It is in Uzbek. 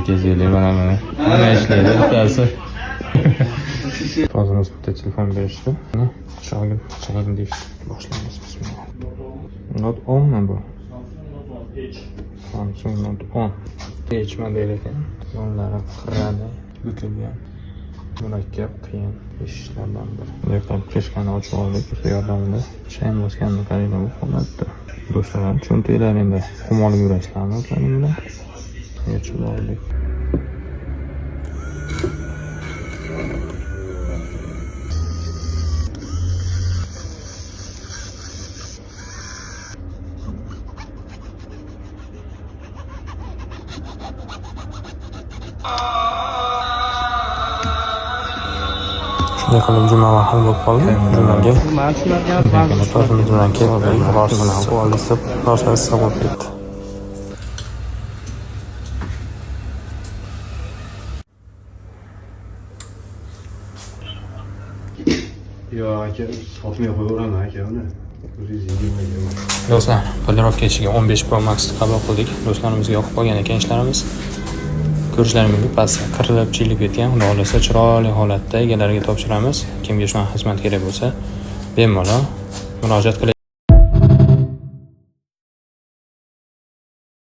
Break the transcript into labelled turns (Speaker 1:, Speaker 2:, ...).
Speaker 1: kezyapti mana. Nima ishlaydi bittasi. Hozir bitta telefon berishdi. Shogird chang deyishdi. Boshlaymiz bismillah. Note 10 mi bu? Samsung Note 10. H model ekan. Yonlari qirrali, bukilgan. Murakkab, qiyin ishlardan biri. Lekin krishkani ochib oldik. Bu yordamida chang bosganini qaranglar bu holatda. Do'stlar, cho'ntaklar endi xumolib yurasizlarmi o'zlaring bilan? Yechib oldik. Shunday qilib juma mahal bo'lib qoldi. Jumaga o'zimiz bilan keldik. Xolos bilan qo'lishib, rosa issiq bo'lib ketdi.
Speaker 2: Yo, aka, sotmay qo'yaveraman aka uni. O'zingiz yigirmaga.
Speaker 1: Do'stlar, polirovka ichiga 15 Pro Max qabul qildik. Do'stlarimizga yoqib qolgan ekan ishlarimiz. Ko'rishlaringiz mumkin, pastga qirilib, chilib ketgan. Xudo xolasa chiroyli holatda egalariga topshiramiz. Kimga shunaqa xizmat kerak bo'lsa, bemalol murojaat qiling.